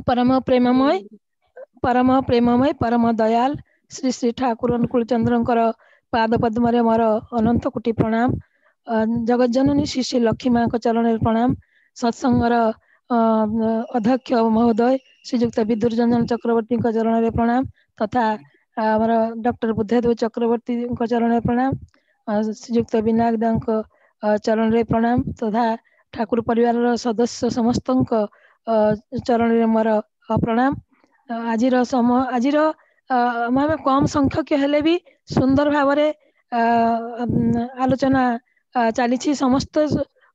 परम प्रेममय परम दयाल श्री श्री ठाकुर अनुकूल चंद्रंकर पाद पद्म मोर अनंत कोटि प्रणाम। जगत जननी श्री श्री लक्ष्मी माँ चरण प्रणाम। सत्संगर अध्यक्ष महोदय श्रीजुक्त विदुरंजन चक्रवर्ती चरण प्रणाम तथा आमर डॉक्टर बुद्धदेव चक्रवर्ती चरण प्रणाम। श्रीजुक्त विनायक दांक चरण प्रणाम तथा ठाकुर परिवार सदस्य समस्त चरण मोर प्रणाम। आज कम संख्यक हेले भी सुंदर भाव आलोचना चली समस्त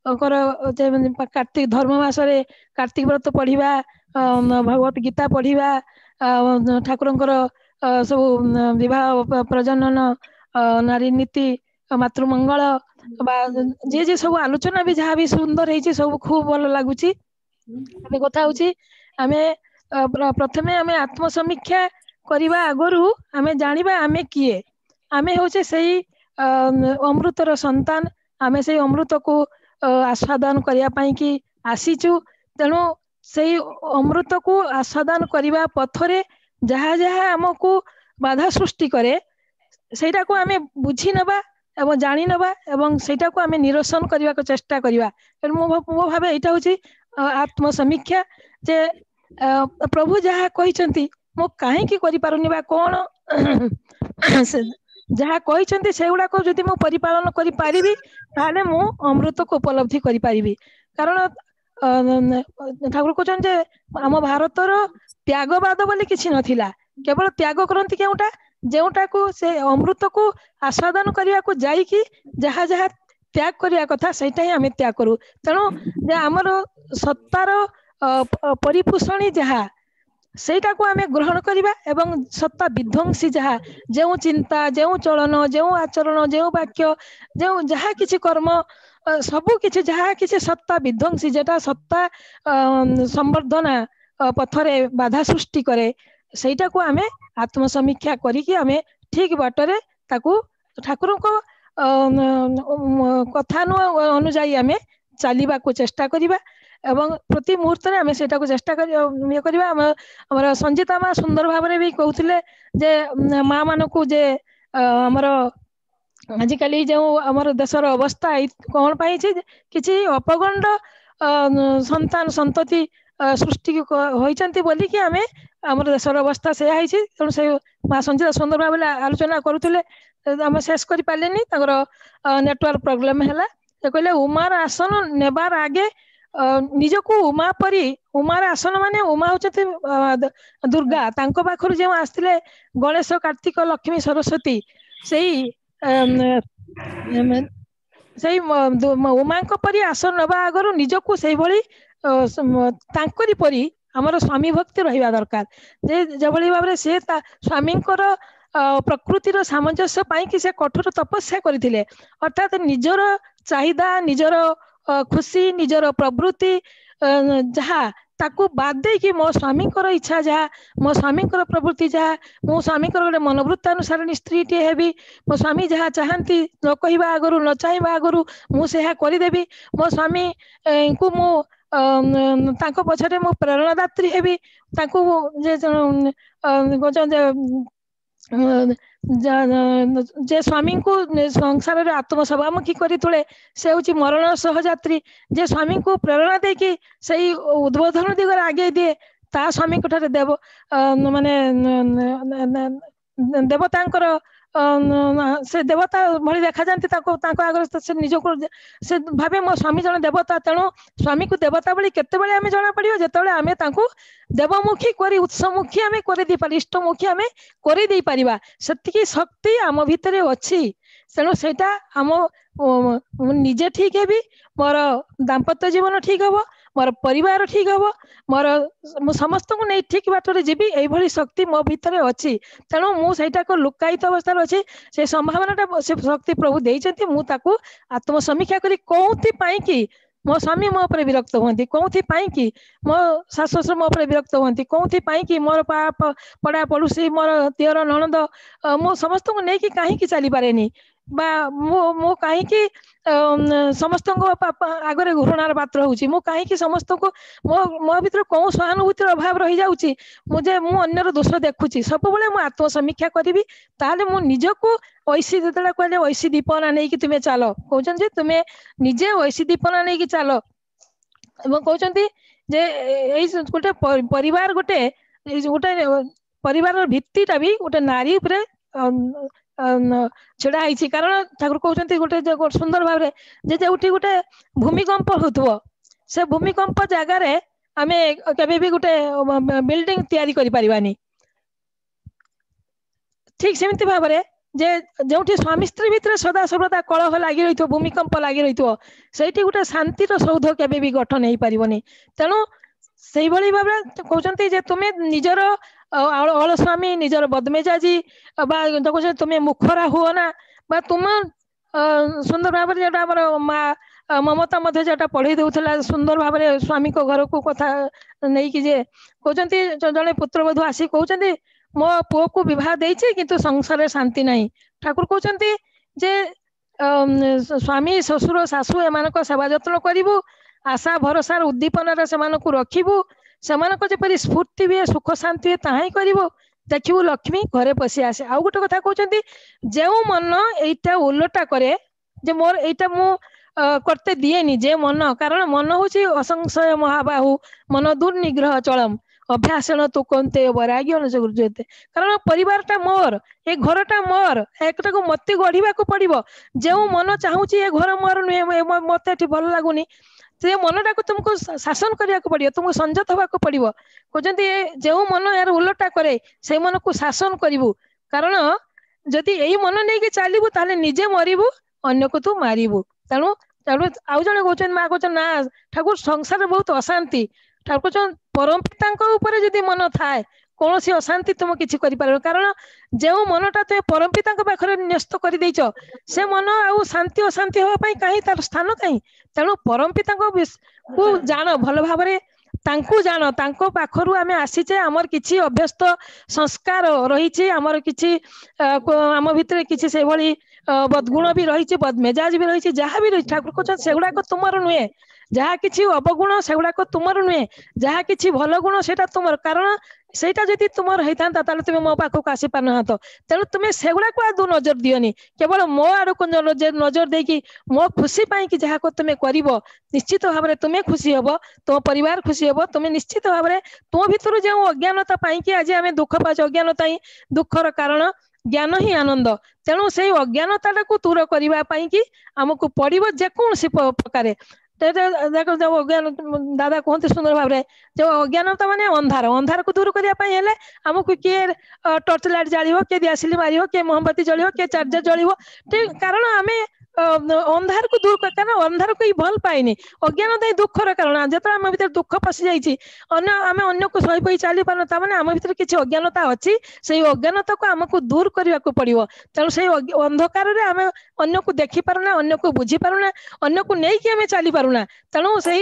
कार्तिक धर्म मासरे कार्तिक व्रत पढ़िबा भगवत गीता पढ़िबा ठाकुरंकर सब विवाह प्रजनन नारी नीति मातृमंगल जे जे सब आलोचना भी जहाँ भी सुंदर है सब खूब भल लगुच। कथा हूँ आमे प्रथमे आमे आत्मसमीक्षा करने आगु आमे जानिबा आमे किए आमे होचे सही अमृतर संतान। आमे से अमृत को आस्वादन करने पाई कि आसीचु तेणु से अमृत को आस्वादन करने पथरे जहाँ जहाँ आमको बाधा सृष्टि करे सेटा को आमे बुझी नबा एवं जानी नबा एवं सेटा को आमे निरसन करने को चेष्टा करिवा। मो भाव यहाँ हूँ आत्मसमीक्षा जे प्रभु जहाँ कहते मो कहीं करि पारुनी बा कौन जहाँ कहते से गुड़ाक जदि मु परिपालन करि पारिबी ताले मु अमृत को उपलब्धि करि पारिबी। कारण ठाकुर कहते आम भारतर त्यागवाद बोली किसी नथिला केवल त्याग करती केउटा जेउटा को से अमृत को आस्वादन करने को जाइकी जहाँ जहाँ त्याग करने कथा सेटा ही आम त्याग करूँ। तेणु जे आमर सत्तार परिपोषणी जहाँ सेटा को आमे ग्रहण करिबा एवं सत्ता विध्वंसी जहाँ जो चिंता जो चलन जो आचरण जो वाक्य जो जहाँ किसी कर्म सबू किसी जहाँ किसी सत्ता विध्वंसी जेटा सत्ता संवर्धना पथरे बाधा सृष्टि करे सेटा को आमे आत्मसमीक्षा करिकी आमे ठीक बाटरे ताकू ठाकुर को कथा अनुजाई आमे चलवा को चेष्टा करिबा एवं प्रति मुहूर्त में आम सेटा को चेष्टा कर संजीता माँ सुंदर भाव में भी कहते जे माँ मान को जे आमर आजिकल जो आमर देशर अवस्था कौन पाई किसी अपगंड संतान संतति सृष्टि होती बोलिकी आम आम देशर अवस्था से तेणु से माँ संजीता सुंदर भाव में आलोचना करुले आम शेष कर पारे नेटवर्क प्रोब्लेम है कहले उमार आसन नेबार आगे निजको उमा परी उमार आसन माने उमा होचते दुर्गा तांको पाखरु जे आस्तिले गणेश कार्तिक लक्ष्मी सरस्वती सेई उमांको परी आसन नबा आगरु निजको सेई भली तांकरी परी हमर स्वामी भक्ति रहिबा दरकार जे जबली भाबरे से स्वामींकर प्रकृतिर सामंजस्य पाई कि से कठोर तपस्या करथिले अर्थात निजर चाहिदा निजर खुशी निजर प्रवृत्ति जहाँ ताकू बाद दे कि मो स्वामी इच्छा जहाँ मो स्वामी प्रवृत्ति जहाँ मो स्वामी गोटे मनोवृत्तानुसार स्त्री टे हेबी मो स्वामी जहाँ चाहती न कहवा आगु न चाहवा आगु मुझे करदेवी मो स्वामी को मु पछरे मु प्रेरणादात्री हेबी जे स्वामी को संसार आत्मसभामुखी कर तुले से हूँ मरण सहयात्री जे स्वामी को प्रेरणा दे कि सही उद्बोधन दिगरे आगे दिए ता स्वामी को देव माने देवता से देवता भली देखा जाती आगे से निज को से भावे मो स्वामी जन देवता तेणु स्वामी को देवता बोली केतेबेले आमे जना पड़ियो जेतेबेले आमे तांको देवमुखी करी उत्समुखी आमे करि दी पारि इष्टमुखी आमे करि दी परिबा सेतिकी शक्ति आम भितरे अछि। तेणु सेटा आम निजे ठीक हेबी मोर दाम्पत्य जीवन ठीक हम मोर परिवार ठीक हम मोर समस्त को नहीं ठीक बाटर जीवी यही शक्ति मो भितर अच्छी तेणु मुझा को लुकायित अवस्था अच्छी से संभावना से शक्ति प्रभु देइछन्ति मु ताकू आत्मसमीक्षा करी कौथि पाई कि मो स्वामी मो पर विरक्त हुंती कौथि पाई कि मो सास ससुर मो पर विरक्त हुंती कौथि पाई कि मोर पड़ा पड़ोसी मोर दियर ननद मो समस्त को नहीं कि कहीं चली पारेनी बा मो कहीं समस्त आगे घृणार पात्र हूँ मु कहीं समस्त को मो भीतर कौन सहानुभूतिर अभाव रही जाऊँगी मुझे मु अन्यर दोष देखुची सब मु आत्मसमीक्षा करी ताले मु निजको ऐसी जो कहले ऐसी दीपना नहीं कि तुम्हें चल कहते तुम्हें निजे ऐसी दीपना नहीं कि चल कहते जे गोटे परिवार गोटे गोटे परिवार भित्तिटा भी गोटे नारी उपरे छेड़ा होती कारण ठाकुर कहते गोटे सुंदर भाव जे जो गोटे भूमिकंप हो से भूमिकंप जगार आम के गोटे बिल्डिंग तैयारी करि परिबानी ठीक सेमती भाव में जे जो स्वामी स्त्री भितर सदा सर्वदा कलह लगी रही भूमिकंप लगी रही से गोटे शांतिर सौध के गठन हो पारनी तेणु से भाव कहते जे तुम्हें निजर अलस्वामी निजर बदमेजाजी कहते तुम्हें मुखरा हुओ ना तुम सुंदर भाव जो माँ ममता जो पढ़ी दूसरा सुंदर भाव में स्वामी को घर को कथा नहीं कि जे कहते जड़े पुत्रवधू आसी कहते मो पुओ को विवाह देछि किंतु संसार शांति नहीं ठाकुर कहते जे स्वामी ससुर सासू एम सेवा जत्न करू आशा भरोसा उद्दीपन से रखू से स्फूर्ति भी सुख शांति हुए ता ही करू देखू लक्ष्मी घरे पशि आसे आउ गोटे कथा कहते जो मन एटा उलटा करे जे मोर एटा मु करते दिएनी जे मन कारण मन हूँ असंशय महाबाहु मन दुर्निग्रह चलम अभ्यासण तो कौनते वैराग्य गुरुजते कारण परिवारटा मोर ए घरटा मोर एक मत गढ़ा को पड़ो जो मन चाहूँ ये घर मोर नुहे मत ये भल लगुनि से मनटा को तुमको शासन करने को पड़ो तुमको संयत होगा पड़ो कहते जो मन यार उलटा करे से मन को शासन करू कारण जदि यही मन नहीं कि चलू ताले निजे मरबू अन्य को तू मारबू तेणु आउ जड़े कहते माँ कहते ना ठाकुर संसार बहुत अशांति ठाकुर परम पिता जदि मन थाए कौन सी अशांति तुम किसी कर कारण जो मनटा तुम परम पिता पाखे न्यस्त कर से मन आउ शांति अशांति हाँपाई कहीं तार स्थान कहीं तेणु परम पिता को जान भल भाव जान पाखरु आम आसीचे आमर किछि अभ्यस्त संस्कार रही आमर किछि आम भितर किछि से भली बदगुण भी रही बदमेजाज भी रही जहाँ भी रही ठाकुर कहते सेगुड़ाक तुमर नुहे जहाँ किछि अवगुण सेगुड़ाक तुमर नुहे जहाँ किछि भल गुण सेटा तुमर कारण सेटा जदि तुमर होता ताले तुम मो पाखक आसी पार ना तेणु तुम्हें सेगुड़ाक आदौ नजर दियोनी केवल मो आड़ को नजर देकी मो खुशी पाई जहाँ को तुम्हें कर निश्चित भाव में तुम्हें खुशी हम तुम परिवार खुशी हम तुम्हें निश्चित भाव में तुम भीतर जो अज्ञानता पाई आज आम दुख पाच अज्ञानता ही दुखर कारण ज्ञान ही आनंद तेणु से अज्ञानता को दूर करने आमको पड़ो जेकोसी प्रकार अज्ञान दादा कहते सुंदर भाव में जो अज्ञानता माने अंधार अंधार को दूर करने आमको किए टर्च लाइट जाल किए दियासिली मार किए मोमबत्ती जल किए चार्जर जल कारण आम अंधार को दूर कारण अंधार को भल पाइनि अज्ञानता ही दुखर कारण जो आम भर दुख पशि जाम अन्न को सही पई चली पार मैंने आम भर किसी अज्ञानता अच्छी से अज्ञानता को आमको दूर करने को पड़ो तेणु से अंधकार आम अन्न को देखी पारुना अन्न को बुझी पारुना अन्न को लेकिन आम चली पारुना तेणु से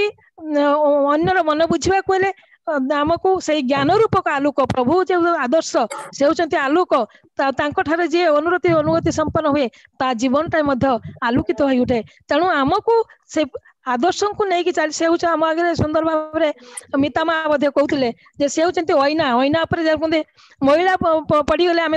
अन्यर मन बुझा हेले आमको से ज्ञान रूपक आलोक प्रभु जो आदर्श से होती आलोक जी अनुगति संपन्न हुए ता जीवन टाइम आलोकित हो उठे तेणु आमको से आदर्श को लेकिन चल से आम आगे सुंदर भाव में मिता माँ कहते से होती ऐना ऐना महिला पड़गले आम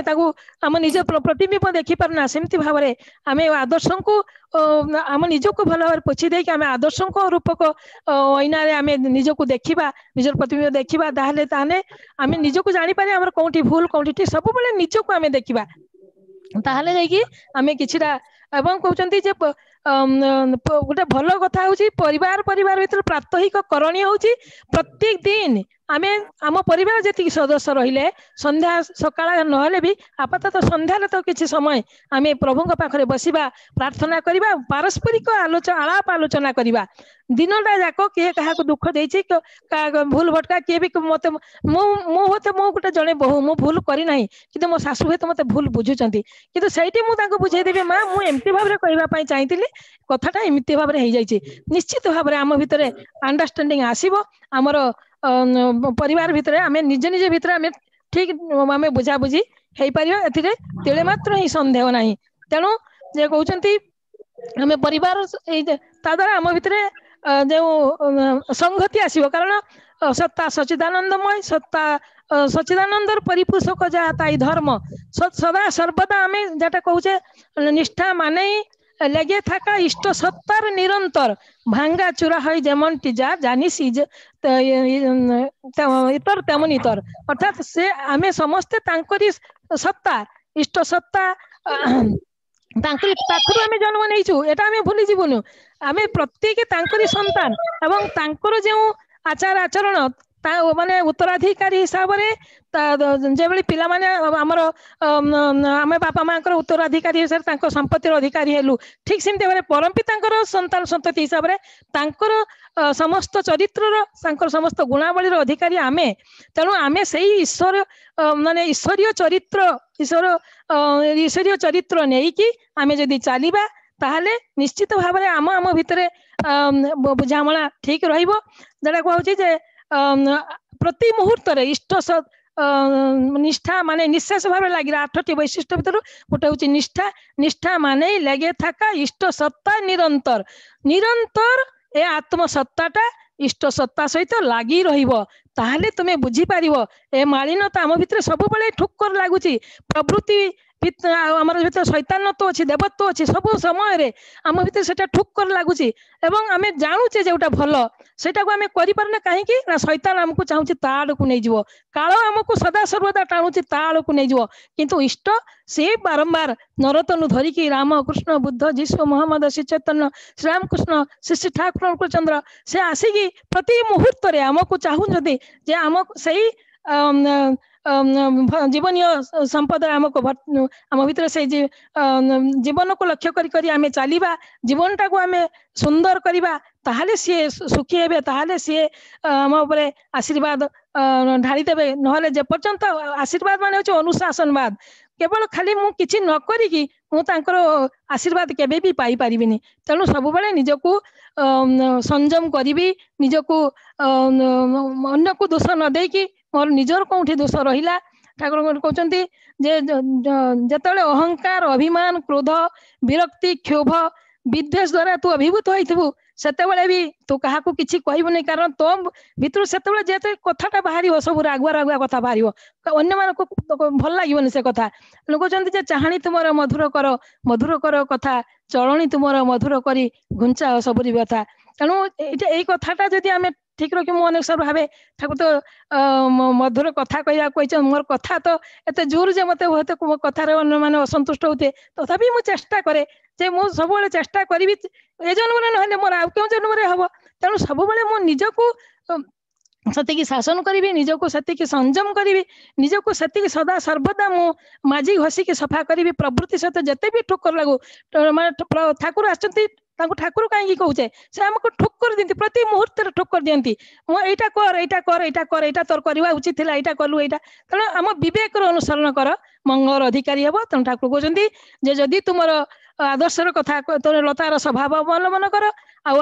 आम निज प्रतिबिंब देखी पारना सेमती भाव में आम आदर्श को आम निजक भल भाव पोछि दे आम आदर्श रूपक ऐना आम निजक देखा निजर प्रतिबिंब देखा ताहले आम निजक जापर आम कौटी भूल कौटी ठीक सब निजक आम देखा ताहले जाइए आम किछिटा एवं कहते गोटे भल कथा हूँ परिवार परिवार भीतर प्रातहिक करणी हूँ प्रत्येक दिन आम आम परिवार जी सदस्य रहिले संध्या सकाळ नहले भी आपातत संध्यार तो किसी समय आम प्रभु पाखे बसवा प्रार्थना करवा पारस्परिक आलाप आलोचना करवा दिनटा जाक किए क्या दुख देती भूल भटका किए भी मत मुझे मो गोटे जड़े बहु मु भूल करना कि मो शाशु हुए मत भूल बुझुंट कि सही मुझे बुझेदेवी माँ मुझे एमती भाव में कहवाई चाहिए कथाटा एमती भाव में निश्चित भाव में आम भितर अंडरस्टैंडिंग आसब आमर परिवार भितर आम निज निज भितर आम ठीक आम बुझाबुझी हो पार ए मात्र ही सन्देह ना तेणु जे कहउचंती आमे परिवार ता द्वारा आम भितर जो संगति आसीबो कारण सत्ता सच्चिदानंदमय सत्ता सच्चिदानंदर परिपोषक जहाँ ताई धर्म सदा सर्वदा आमे जेटा कहूचे निष्ठा माने लगे थाका इष्ट सत्तार निरंतर भांगा चूरा है जेमन टीजा जानी सीज इतर तेमन इतर अर्थात से आमे समस्ते तांकरी सत्ता इष्ट सत्ता तांकरी पाखरु आमे जन्म नेइछु एटा आमे भूली जीवनु आमे प्रत्येक तांकरी संतान एवं तांकर जो आचार आचरण माने उत्तराधिकारी हिसाब रे जेबली पिला माने हमर आमे बापा मां कर उत्तराधिकारी हिसाब तांको संपत्तिर अधिकारी हेलु ठीक सेमते बारे परमपितांकर संतान संतति हिसाब रे तांकर समस्त चरित्रर तांकर समस्त गुणावलीर अधिकारी आमे तेणु आमे सेही ईश्वर माने ईश्वरीय चरित्र नेई कि आमे जदी चालिबा ताहले निश्चित भाव में आम आम भितर बुझामणा ठीक रहिबो जेटा कहउची जे प्रति मुहूर्त रे इष्ट निष्ठा माने निश्वास भाव लगे 8टी वैशिष्ट्य भितर गोटे हूँ निष्ठा निष्ठा माने लगे थाका इष्ट सत्ता निरंतर निरंतर ए आत्म सत्ताटा इष्ट सत्ता सहित लगी रहिबो ताहले तुमे बुझी पारिबो ए मालिनता आम भितर सब बेले ठुक्कर लागुची प्रवृत्ति आमर भीतर शैतानत्व अच्छी देवत्व अच्छी सब समय रे आम भीतर सेटा ठुक्कर लागुची एवं आमे जानूचे जोटा भल सेटा को आमे करि पारने काहे कि ना शैतान हमको चाहूची ता आड़कू नै जीवो काल हमको सदा सर्वदा टाणुची ता आड़कू नै जीवो किंतु इष्ट से बारंबार नरतनु धरिकी राम कृष्ण बुद्ध जीशु मोहम्मद श्री चैतन्य श्री रामकृष्ण श्री ठाकुर चंद्र से आसिकी प्रति मुहूर्त रे हमको चाहू जदि जे आम सही जीवनीय संपद आमको आम भीतर से जीवन को लक्ष्य करी आमे चलिबा जीवन टाको आमे सुंदर करिबा ताहले सी सुखी हेबे ताहले सी आम उपरे आशीर्वाद ढाली देबे नहले जे पर्यंत आशीर्वाद माने होचे अनुशासनवाद केवल खाली मु किछि न करी कि मु तांकर आशीर्वाद केबे भी पाई परिबिनी तेणु सब बेले निजको संयम करी निजको अन्य को दोष न दे कि मोर निजर कौटी दोष रहिला ठाकुर कहते जे जेतले अहंकार अभिमान क्रोध विरक्ति क्षोभ विद्वेष द्वारा तू अभिभूत होइथबु सेतेबेले भी तू कहा किछि कहबुनी कारण तो भितर सेतेबेले जेते कथाटा बाहरिबो सब रागुआ रागुआ कथा बाहरिबो अन्य मानको भल लागिबोनी से कथा लोक कहते जे चाहाणी तुमर मधुर कर कथा चलणी तुमर मधुर करी घुंचा सबरी व्यथा तेणु यही कथाटा जदि आमे ठीक रखी मो अनुसार भावे ठाकुर तो मधुर कथा कहया कह मोर कथा तो एत जोर जे मत मो कथार माने असंतुष्ट होते तथापि मु चेष्टा करे जे मु सब चेष्टा करी ए जन्म ना मोर आउ क्यों जन्म हम तेणु सब मो निजको सेतिकी शासन करी निजको सेतिकी संयम करी निजको सेतिकी सदा सर्वदा मु माझी घसिकी सफा करी प्रवृत्ति सहित जेते भी ठोकर लागू ठाकुर आछंती ठाकुर कहीं कहे से आमको ठोकर दिखती प्रति मुहूर्त ठोकर दिखती एटा कर एटा कर एटा कर एटा तोर करवा उचित है एटा कलु एटा तेणु आम विवेक अनुसरण कर मंगल अधिकारी हे तेणु ठाकुर कहते जे जदि तुम आदर्शर कथा तोर लतार स्वभाव अवलंबन कर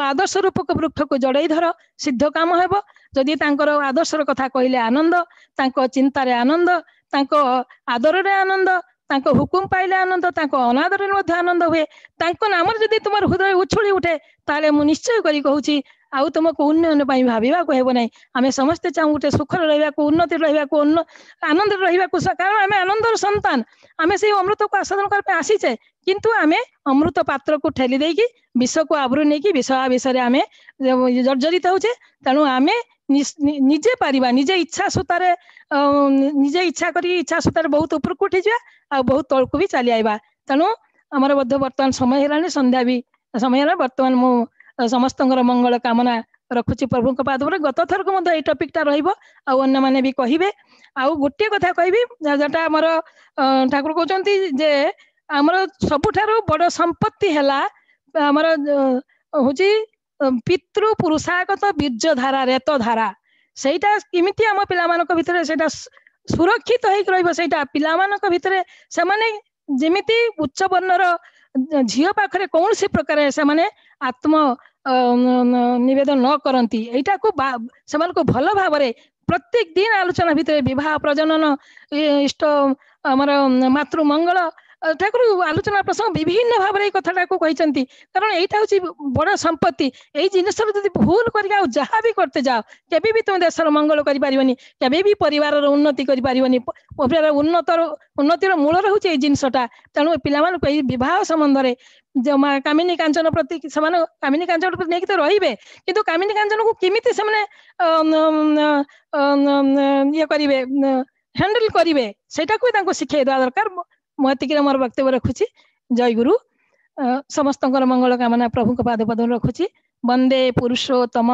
आदर्श रूपक वृक्ष को जड़ई धर सिद्ध काम हेब जदि आदर्शर कथा कहले आनंद चिंतार आनंद आदर आनंद तांको हुकुम पाइले आनंद तांको अनादर में आनंद हुए तांको नाम जदि तुम हृदय उछुली उठे ताले मु निश्चय करी कहूची आउ तुमको उन्नयन भाविबा को हेबो नै आमे समस्ते चाहू गोटे सुखर रहिबा को उन्नति रहिबा को आनंद रहिबा को कारण आमे आनंदर संतान आमे से अमृत को आस्वादन करपे आसीचे किंतु आमे अमृत पात्र को ठेली देकी विष को आवृ नहीं कि विष विषय आमे जर्जरित होचे तेणु आमे निजे पारिबा निजे इच्छा सुतारे निजे इच्छा करी इच्छा सुतारे बहुत ऊपर को उठी जा आ बहुत तलको भी चली आइबा तेणु आमर बोध वर्तमान समय हेलानी संध्या भी समय है वर्तमान मु समस्त मंगल कामना रखुची प्रभु पाद गत थर को ये टपिकटा रही मैंने भी कहे आउ गोटे कथा कह जोटा आमर ठाकुर कहते जे आमर सबुठार बड़ संपत्ति है आमर हूँ पितृ पुरुषागत बीर्ज धारा रेत धारा सेटा किमिति आम पिला भितर सेटा सुरक्षित होता पिला भितर से जमिति उच्च वर्णर झील पाखे कौन सी प्रकार से आत्म निवेदन न करती यहाँ को भल भाव प्रत्येक दिन आलोचना भितर विवाह प्रजनन इष्ट आमर मातृमंगल ଠାକୁର ଆଲୋଚନା ପ୍ରସଙ୍ଗ ବିଭିନ୍ନ ଭାବରେ ଏଇ କଥାଟାକୁ କହିଛନ୍ତି କାରଣ ଏଇଟା ହଉଛି ବଡ ସମ୍ପତ୍ତି। ଏଇ ଜିନିଷରୁ ଯଦି ଭୁଲ କରିକି ଆଉ ଯାହା ବି କରତେ ଯାଅ କେବେ ବି ତମେ ଦେଶର ମଙ୍ଗଳ କରିପାରିବନି, କେବେ ବି ପରିବାରର ଉନ୍ନତି କରିପାରିବନି। ଉନ୍ନତିର ମୂଳ ରହୁଛି ଏଇ ଜିନିଷଟା। ତେଣୁ ପିଲାମାନଙ୍କୁ ଏଇ ବିବାହ ସମ୍ବନ୍ଧରେ କାମିନୀ କାଞ୍ଚନ ପ୍ରତି ସେମାନେ କାମିନୀ କାଞ୍ଚନ ପ୍ରତି ନେଇକି ତ ରହିବେ, କିନ୍ତୁ କାମିନୀ କାଞ୍ଚନକୁ କେମିତି ସେମାନେ ଇଏ କରିବେ, ହ୍ୟାଣ୍ଡେଲ କରିବେ, ସେଇଟାକୁ ବି ତାଙ୍କୁ ଶିଖେଇ ଦେବା ଦରକାର। ମୁଁ ଏତିକିରେ ମୋର ବକ୍ତବ୍ୟ ରଖୁଛି। ଜୟ ଗୁରୁ। ସମସ୍ତଙ୍କର ମଙ୍ଗଳ କାମନା ପ୍ରଭୁଙ୍କ ପାଦ ପଦ୍ମରେ ରଖୁଛି। ବନ୍ଦେ ପୁରୁଷୋତ୍ତମ।